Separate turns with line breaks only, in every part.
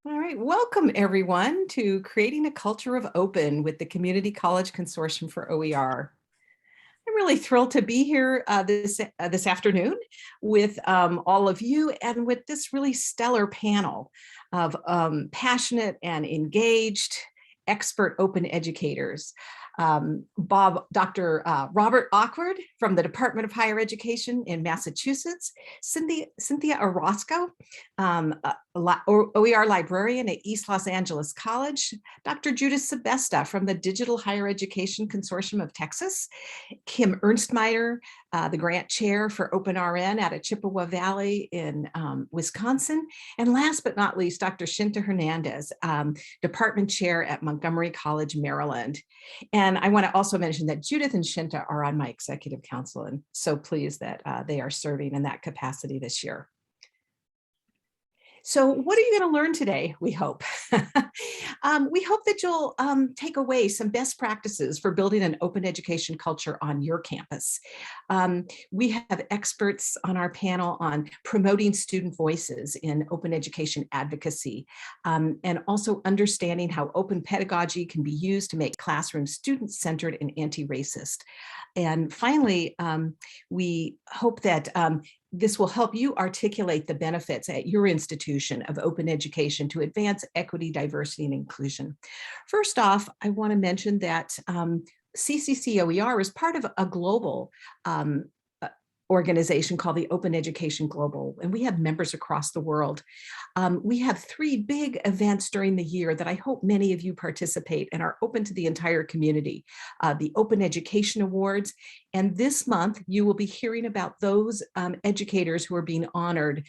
All right, welcome everyone to Creating a Culture of Open with the Community College Consortium for OER. I'm really thrilled to be here this afternoon with all of you and with this really stellar panel of passionate and engaged expert open educators. Dr. Robert Awkward from the Department of Higher Education in Massachusetts, Cynthia Orozco, OER librarian at East Los Angeles College, Dr. Judith Sebesta from the Digital Higher Education Consortium of Texas, Kim Ernstmeyer, the grant chair for OpenRN out of Chippewa Valley in Wisconsin, and last but not least, Dr. Shinta Hernandez, department chair at Montgomery College, Maryland. And I want to also mention that Judith and Shinta are on my executive council, and so pleased that they are serving in that capacity this year. So what are you going to learn today, we hope? We hope that you'll take away some best practices for building an open education culture on your campus. We have experts on our panel on promoting student voices in open education advocacy, and also understanding how open pedagogy can be used to make classrooms student-centered and anti-racist. And finally, we hope that this will help you articulate the benefits at your institution of open education to advance equity, diversity, and inclusion. First off, I want to mention that CCCOER is part of a global organization called the Open Education Global, and we have members across the world. We have 3 big events during the year that I hope many of you participate and are open to the entire community. The Open Education Awards, and this month you will be hearing about those educators who are being honored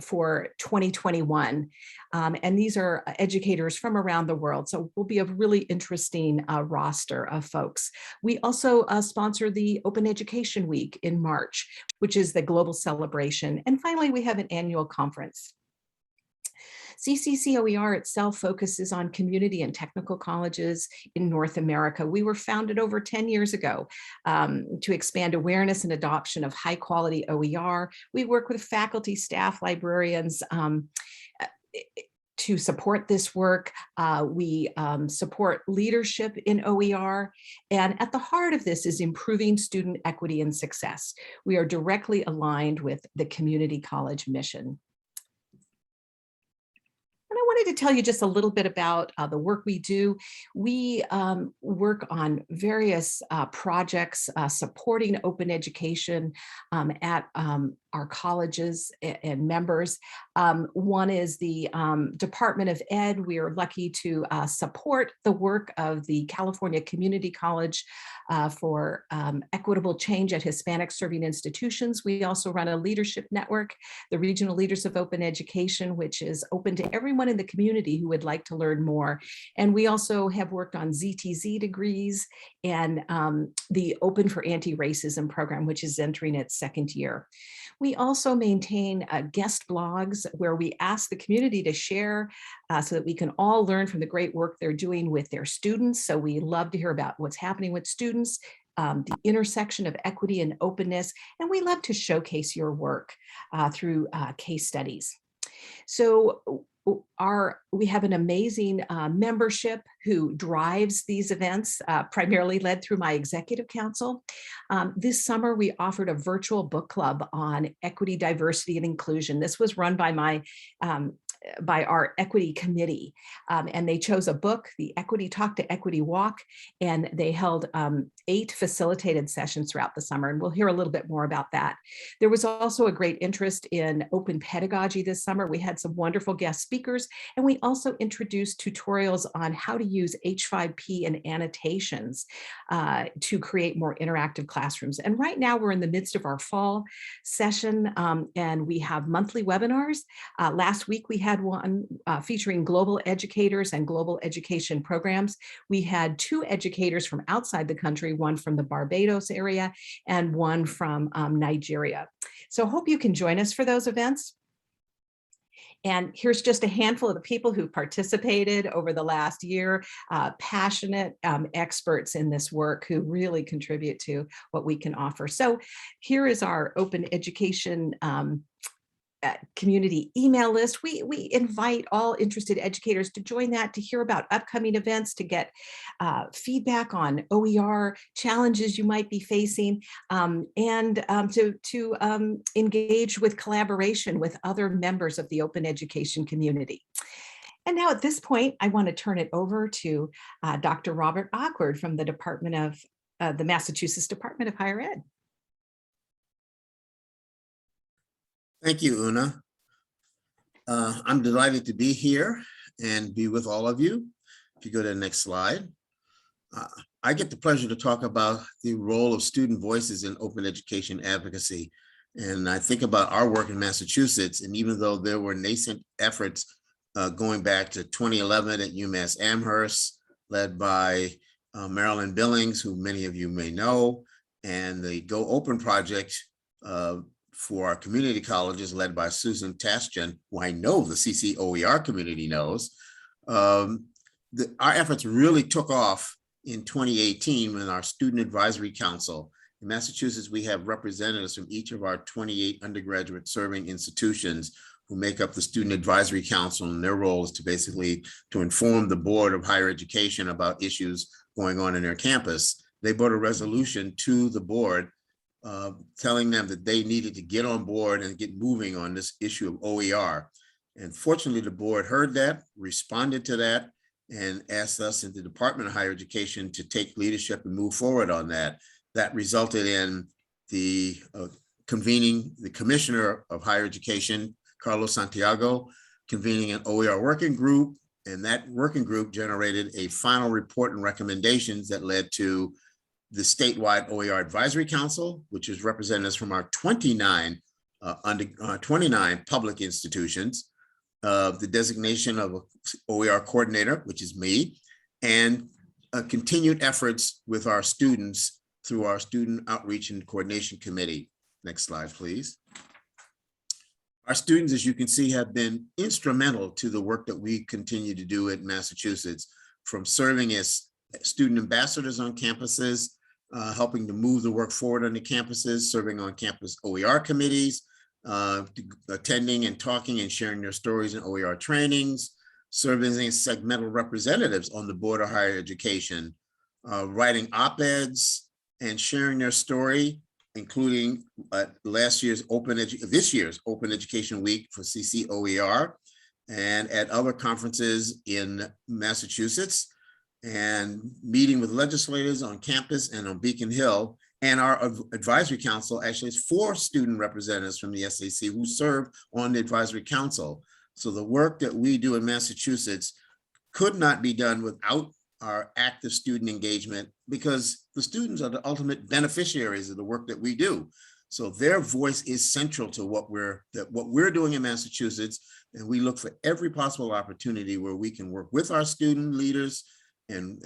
for 2021. And these are educators from around the world, so it will be a really interesting roster of folks. We also sponsor the Open Education Week in March, which is the global celebration. And finally, we have an annual conference. CCCOER itself focuses on community and technical colleges in North America. We were founded over 10 years ago to expand awareness and adoption of high quality OER. We work with faculty, staff, librarians, to support this work. We support leadership in OER, and at the heart of this is improving student equity and success. We are directly aligned with the community college mission. And I wanted to tell you just a little bit about the work we do. We work on various projects supporting open education at our colleges and members. One is the Department of Ed. We are lucky to support the work of the California Community College for equitable change at Hispanic serving institutions. We also run a leadership network, the Regional Leaders of Open Education, which is open to everyone in the community who would like to learn more. And we also have worked on ZTZ degrees and the Open for Anti-Racism program, which is entering its 2nd year. We also maintain guest blogs where we ask the community to share so that we can all learn from the great work they're doing with their students. So we love to hear about what's happening with students, the intersection of equity and openness, and we love to showcase your work through case studies. So we have an amazing membership who drives these events, primarily led through my executive council. This summer, we offered a virtual book club on equity, diversity, and inclusion. This was run by by our equity committee, and they chose a book, the Equity Talk to Equity Walk, and they held 8 facilitated sessions throughout the summer, and we'll hear a little bit more about that. There was also a great interest in open pedagogy this summer. We had some wonderful guest speakers, and we also introduced tutorials on how to use H5P and annotations to create more interactive classrooms. And right now we're in the midst of our fall session, and we have monthly webinars. Last week we had one featuring global educators and global education programs. We had 2 educators from outside the country, one from the Barbados area and one from Nigeria. So hope you can join us for those events. And here's just a handful of the people who participated over the last year, passionate experts in this work who really contribute to what we can offer. So here is our open education community email list. We invite all interested educators to join that, to hear about upcoming events, to get feedback on OER challenges you might be facing, and to engage with collaboration with other members of the open education community. And now at this point, I want to turn it over to Dr. Robert Awkward from the Department of the Massachusetts Department of Higher Ed.
Thank you, Una. I'm delighted to be here and be with all of you. If you go to the next slide. I get the pleasure to talk about the role of student voices in open education advocacy. And I think about our work in Massachusetts, and even though there were nascent efforts going back to 2011 at UMass Amherst, led by Marilyn Billings, who many of you may know, and the Go Open project for our community colleges led by Susan Tastian, who I know the CCCOER community knows. Our efforts really took off in 2018 when our Student Advisory Council, in Massachusetts, we have representatives from each of our 28 undergraduate serving institutions who make up the Student Advisory Council, and their role is to basically to inform the Board of Higher Education about issues going on in their campus. They brought a resolution to the board telling them that they needed to get on board and get moving on this issue of OER. And fortunately, the board heard that, responded to that, and asked us in the Department of Higher Education to take leadership and move forward on that. That resulted in the convening the Commissioner of Higher Education, Carlos Santiago, convening an OER working group, and that working group generated a final report and recommendations that led to the statewide OER Advisory Council, which is representatives from our 29 public institutions, the designation of an OER coordinator, which is me, and continued efforts with our students through our Student Outreach and Coordination Committee. Next slide, please. Our students, as you can see, have been instrumental to the work that we continue to do at Massachusetts, from serving as student ambassadors on campuses, helping to move the work forward on the campuses, serving on campus OER committees, attending and talking and sharing their stories in OER trainings, serving as segmental representatives on the Board of Higher Education, writing op-eds and sharing their story, including this year's Open Education Week for CCCOER, and at other conferences in Massachusetts, and meeting with legislators on campus and on Beacon Hill. And our advisory council actually has 4 student representatives from the SAC who serve on the advisory council. So the work that we do in Massachusetts could not be done without our active student engagement, because the students are the ultimate beneficiaries of the work that we do. So their voice is central to what we're doing in Massachusetts, and we look for every possible opportunity where we can work with our student leaders and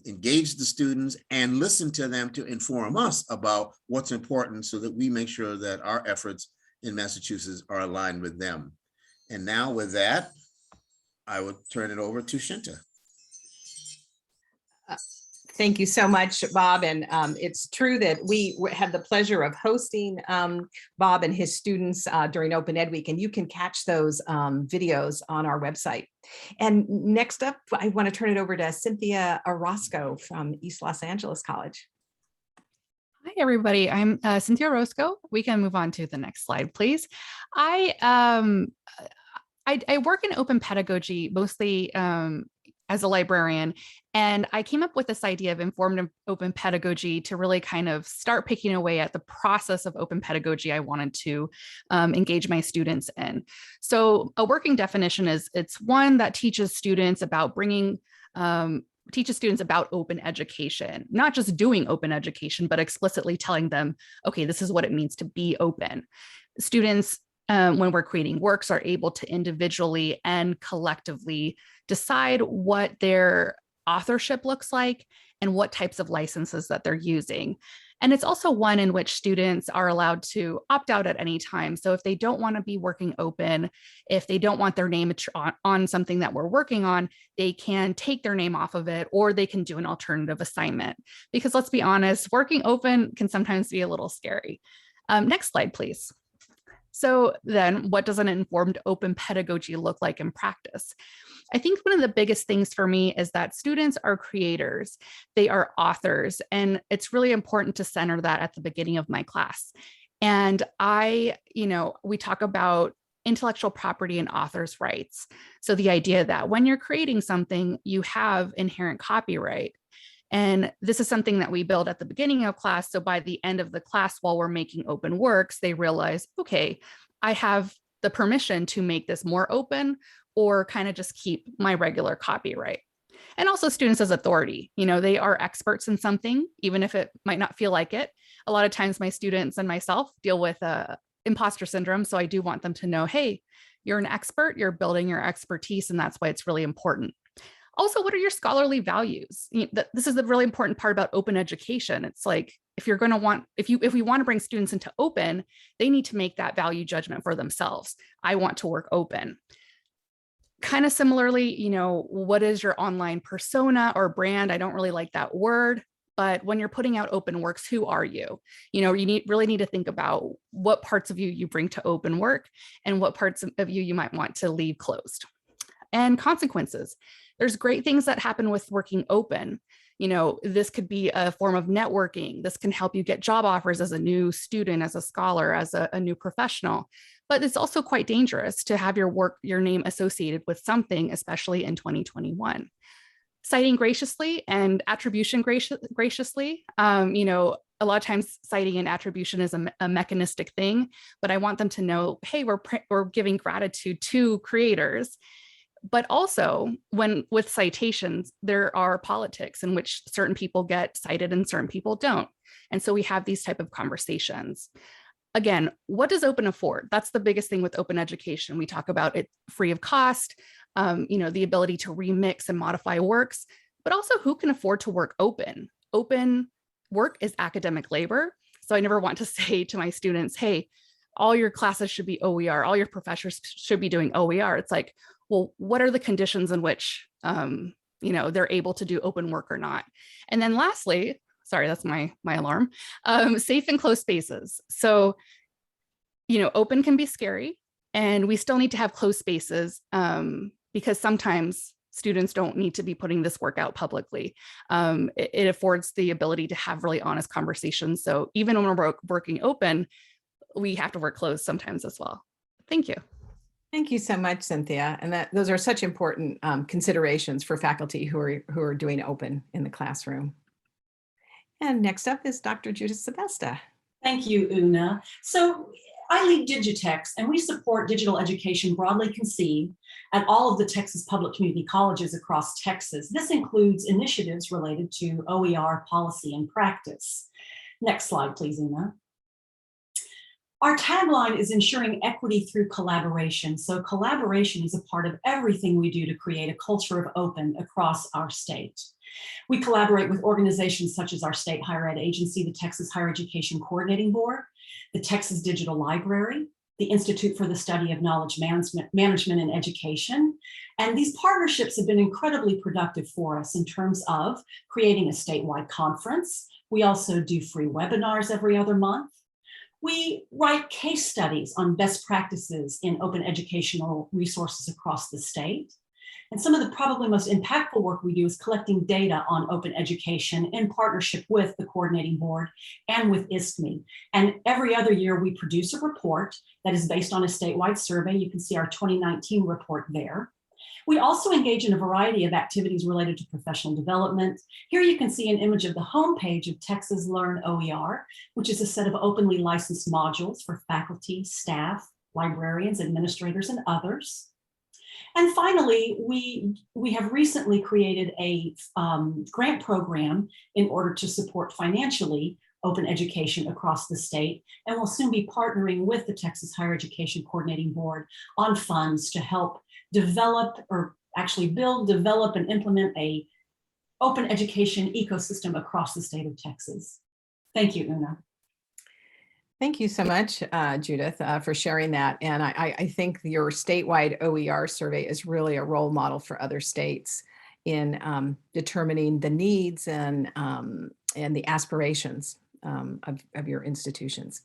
engage the students and listen to them to inform us about what's important, so that we make sure that our efforts in Massachusetts are aligned with them. And now with that, I would turn it over to Shinta.
Thank you so much, Bob. And it's true that we had the pleasure of hosting Bob and his students during Open Ed Week, and you can catch those videos on our website. And next up, I want to turn it over to Cynthia Orozco from East Los Angeles College.
Hi, everybody. I'm Cynthia Orozco. We can move on to the next slide, please. I work in open pedagogy, mostly as a librarian, and I came up with this idea of informative open pedagogy to really kind of start picking away at the process of open pedagogy I wanted to engage my students in. So a working definition is it's one that teaches students about about open education, not just doing open education, but explicitly telling them, okay, this is what it means to be open. Students, when we're creating works, are able to individually and collectively decide what their authorship looks like and what types of licenses that they're using. And it's also one in which students are allowed to opt out at any time. So if they don't want to be working open, if they don't want their name on something that we're working on, they can take their name off of it, or they can do an alternative assignment. Because let's be honest, working open can sometimes be a little scary. Next slide, please. So then what does an informed open pedagogy look like in practice? I think one of the biggest things for me is that students are creators, they are authors, and it's really important to center that at the beginning of my class. And we talk about intellectual property and authors' rights. So the idea that when you're creating something, you have inherent copyright. And this is something that we build at the beginning of class. So by the end of the class, while we're making open works, they realize, okay, I have the permission to make this more open or kind of just keep my regular copyright. And also students as authority, they are experts in something, even if it might not feel like it. A lot of times my students and myself deal with imposter syndrome. So I do want them to know, hey, you're an expert, you're building your expertise, and that's why it's really important. Also, what are your scholarly values? This is the really important part about open education. It's like, if we want to bring students into open, they need to make that value judgment for themselves. I want to work open. Kind of similarly, what is your online persona or brand? I don't really like that word, but when you're putting out open works, who are you? You really need to think about what parts of you bring to open work and what parts of you might want to leave closed. And consequences. There's great things that happen with working open. This could be a form of networking. This can help you get job offers as a new student, as a scholar, as a new professional. But it's also quite dangerous to have your name associated with something, especially in 2021. Citing graciously and attribution graciously. A lot of times citing and attribution is a mechanistic thing, but I want them to know, hey, we're giving gratitude to creators. But also, with citations, there are politics in which certain people get cited and certain people don't. And so we have these type of conversations. Again, what does open afford? That's the biggest thing with open education. We talk about it free of cost, the ability to remix and modify works, but also who can afford to work open? Open work is academic labor. So I never want to say to my students, hey, all your classes should be OER, all your professors should be doing OER. It's like, well, what are the conditions in which they're able to do open work or not? And then lastly, sorry, that's my alarm, safe and closed spaces. So, open can be scary, and we still need to have closed spaces because sometimes students don't need to be putting this work out publicly. It affords the ability to have really honest conversations. So even when we're working open, we have to work closed sometimes as well. Thank you.
Thank you so much, Cynthia. And those are such important considerations for faculty who are doing open in the classroom. And next up is Dr. Judith Sebesta.
Thank you, Una. So I lead Digitex, and we support digital education broadly conceived at all of the Texas public community colleges across Texas. This includes initiatives related to OER policy and practice. Next slide, please, Una. Our tagline is ensuring equity through collaboration. So collaboration is a part of everything we do to create a culture of open across our state. We collaborate with organizations such as our state higher ed agency, the Texas Higher Education Coordinating Board, the Texas Digital Library, the Institute for the Study of Knowledge Management and Education. And these partnerships have been incredibly productive for us in terms of creating a statewide conference. We also do free webinars every other month. We write case studies on best practices in open educational resources across the state. And some of the probably most impactful work we do is collecting data on open education in partnership with the coordinating board and with ISKME. And every other year we produce a report that is based on a statewide survey. You can see our 2019 report there. We also engage in a variety of activities related to professional development. Here you can see an image of the homepage of Texas Learn OER, which is a set of openly licensed modules for faculty, staff, librarians, administrators, and others. And finally, we have recently created a grant program in order to support financially open education across the state, and we'll soon be partnering with the Texas Higher Education Coordinating Board on funds to help develop, or actually build, develop, and implement a open education ecosystem across the state of Texas. Thank you, Una.
Thank you so much, Judith, for sharing that. And I think your statewide OER survey is really a role model for other states in determining the needs and the aspirations of your institutions.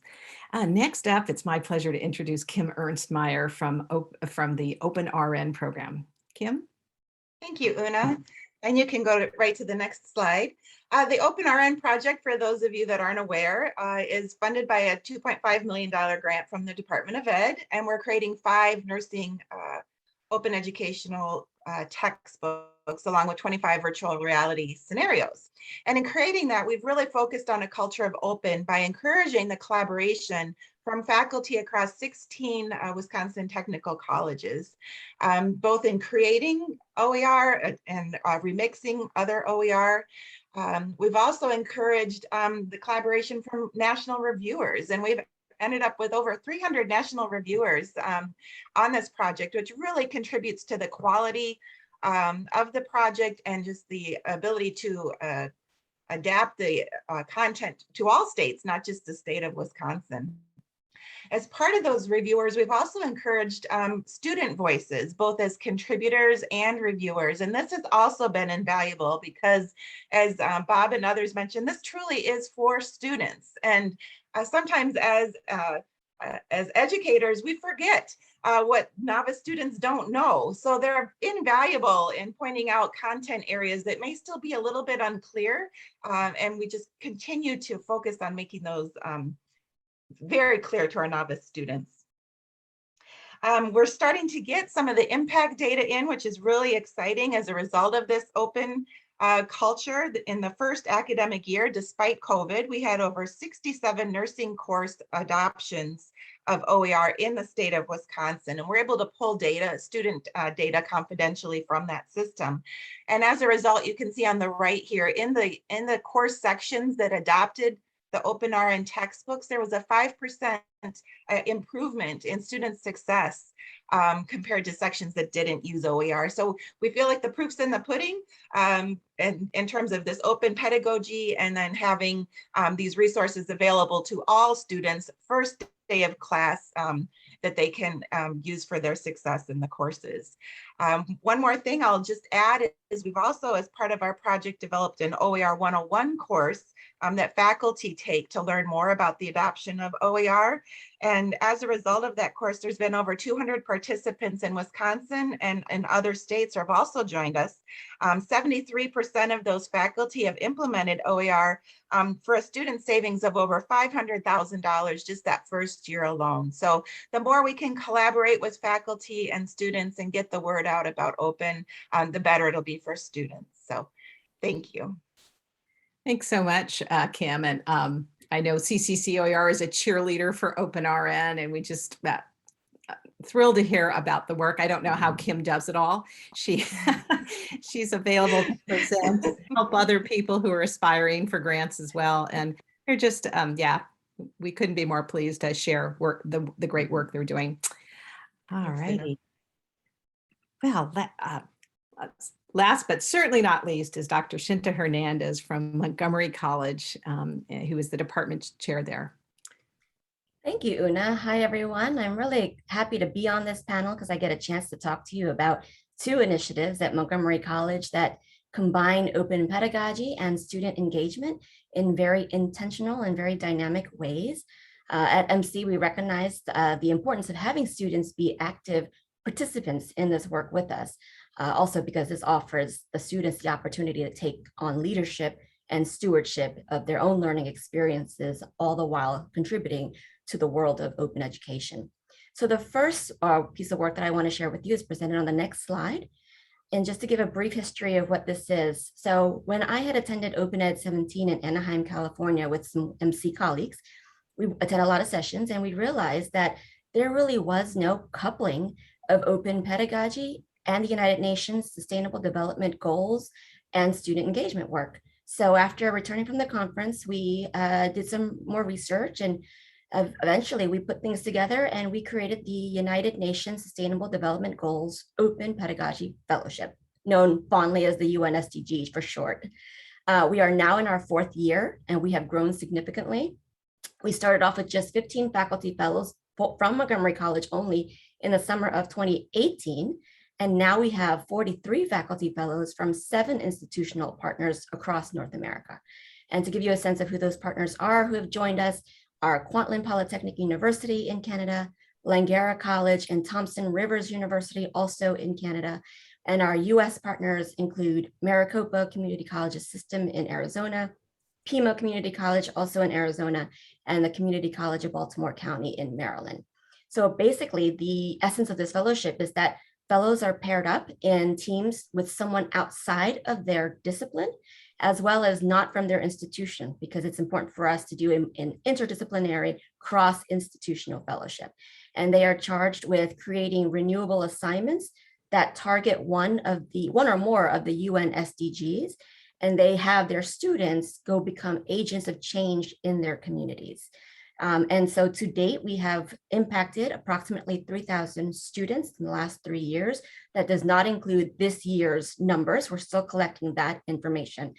Next up, it's my pleasure to introduce Kim Ernstmeyer from the OpenRN program. Kim?
Thank you, Una. And you can go right to the next slide. The OpenRN project, for those of you that aren't aware, is funded by a $2.5 million grant from the Department of Ed, and we're creating 5 nursing open educational textbooks along with 25 virtual reality scenarios. And in creating that, we've really focused on a culture of open by encouraging the collaboration from faculty across 16 Wisconsin technical colleges, both in creating OER and remixing other OER. We've also encouraged the collaboration from national reviewers, and we've ended up with over 300 national reviewers on this project, which really contributes to the quality of the project and just the ability to adapt the content to all states, not just the state of Wisconsin. As part of those reviewers, we've also encouraged student voices, both as contributors and reviewers. And this has also been invaluable because, as Bob and others mentioned, this truly is for students. And sometimes as educators, we forget what novice students don't know. So they're invaluable in pointing out content areas that may still be a little bit unclear. And we just continue to focus on making those very clear to our novice students. We're starting to get some of the impact data in, which is really exciting as a result of this open culture. In the first academic year, despite COVID, we had over 67 nursing course adoptions of OER in the state of Wisconsin, and we're able to pull data, student data confidentially from that system. And as a result, you can see on the right here, in the course sections that adopted the OpenRN textbooks, there was a 5% improvement in student success compared to sections that didn't use OER. So we feel like the proof's in the pudding in terms of this open pedagogy, and then having these resources available to all students first day of class that they can use for their success in the courses. One more thing I'll just add is we've also, as part of our project, developed an OER 101 course that faculty take to learn more about the adoption of OER. And as a result of that course, there's been over 200 participants in Wisconsin and other states have also joined us. 73% of those faculty have implemented OER for a student savings of over $500,000 just that first year alone. So the more we can collaborate with faculty and students and get the word out about open, the better it'll be for students. So thank you.
Thanks so much, Kim. And I know CCCOER is a cheerleader for OpenRN, and we just thrilled to hear about the work. I don't know how Kim does it all. She's available to present, help other people who are aspiring for grants as well. And they're just, yeah, we couldn't be more pleased to share the great work they're doing. All righty. Well, last but certainly not least is Dr. Shinta Hernandez from Montgomery College, who is the department chair there.
Thank you, Una. Hi, everyone. I'm really happy to be on this panel because I get a chance to talk to you about 2 initiatives at Montgomery College that combine open pedagogy and student engagement in very intentional and very dynamic ways. At MC, we recognize the importance of having students be active participants in this work with us. Also because this offers the students the opportunity to take on leadership and stewardship of their own learning experiences, all the while contributing to the world of open education. So the first piece of work that I want to share with you is presented on the next slide. And just to give a brief history of what this is. So when I had attended OpenEd21 in Anaheim, California with some MC colleagues, we attended a lot of sessions and we realized that there really was no coupling of open pedagogy and the United Nations Sustainable Development Goals and student engagement work. So after returning from the conference, we did some more research, and eventually we put things together and we created the United Nations Sustainable Development Goals Open Pedagogy Fellowship, known fondly as the UN SDGs for short. We are now in our 4th year and we have grown significantly. We started off with just 15 faculty fellows from Montgomery College only in the summer of 2018. And now we have 43 faculty fellows from 7 institutional partners across North America. And to give you a sense of who those partners are who have joined us are Kwantlen Polytechnic University in Canada, Langara College and Thompson Rivers University, also in Canada. And our US partners include Maricopa Community College System in Arizona, Pima Community College, also in Arizona, and the Community College of Baltimore County in Maryland. So basically, the essence of this fellowship is that fellows are paired up in teams with someone outside of their discipline, as well as not from their institution, because it's important for us to do an interdisciplinary cross-institutional fellowship. And they are charged with creating renewable assignments that target one or more of the UN SDGs, and they have their students go become agents of change in their communities. And so to date, we have impacted approximately 3,000 students in the last 3 years. That does not include this year's numbers. We're still collecting that information.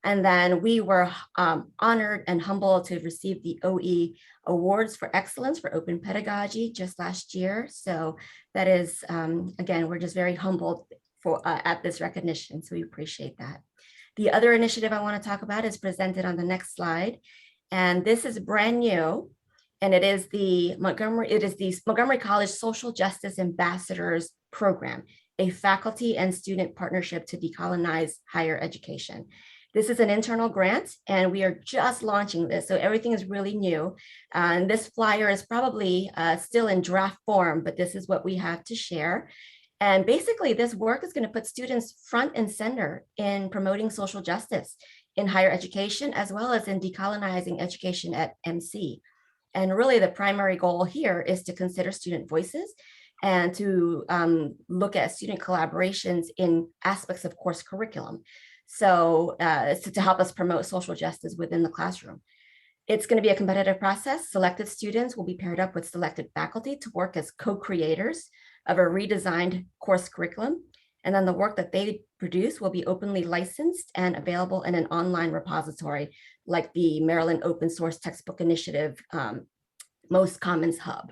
And then we were honored and humbled to receive the OE Awards for Excellence for Open Pedagogy just last year. So that is, again, we're just very humbled for at this recognition. So we appreciate that. The other initiative I want to talk about is presented on the next slide. And this is brand new. And it is the Montgomery College Social Justice Ambassadors Program, a faculty and student partnership to decolonize higher education. This is an internal grant, and we are just launching this. So everything is really new. And this flyer is probably still in draft form, but this is what we have to share. And basically, this work is going to put students front and center in promoting social justice in higher education, as well as in decolonizing education at MC. And really, the primary goal here is to consider student voices and to look at student collaborations in aspects of course curriculum. So to help us promote social justice within the classroom. It's going to be a competitive process. Selected students will be paired up with selected faculty to work as co-creators of a redesigned course curriculum. And then the work that they produce will be openly licensed and available in an online repository like the Maryland Open Source Textbook Initiative Most Commons Hub.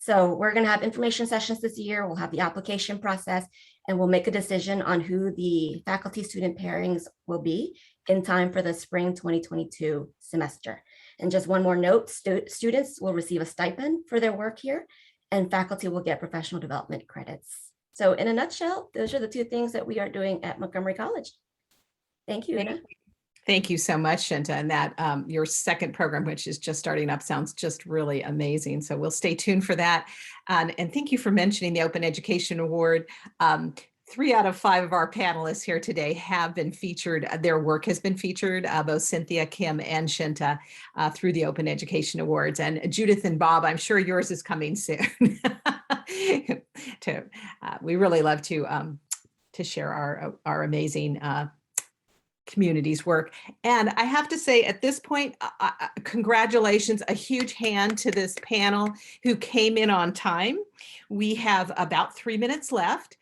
So we're going to have information sessions this year. We'll have the application process, and we'll make a decision on who the faculty-student pairings will be in time for the spring 2022 semester. And just one more note, students will receive a stipend for their work here, and faculty will get professional development credits. So in a nutshell, those are the two things that we are doing at Montgomery College. Thank you, Una.
Thank you so much, Shinta. And that your second program, which is just starting up, sounds just really amazing. So we'll stay tuned for that. And thank you for mentioning the Open Education Award. 3 out of 5 of our panelists here today have been featured. Their work has been featured, both Cynthia, Kim, and Shinta through the Open Education Awards. And Judith and Bob, I'm sure yours is coming soon. We really love to share our amazing community's work. And I have to say at this point, congratulations, a huge hand to this panel who came in on time. We have about 3 minutes left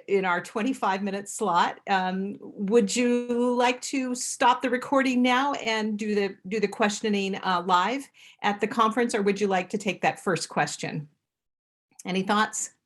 in our 25-minute slot. Would you like to stop the recording now and do the questioning live at the conference, or would you like to take that first question? Any thoughts?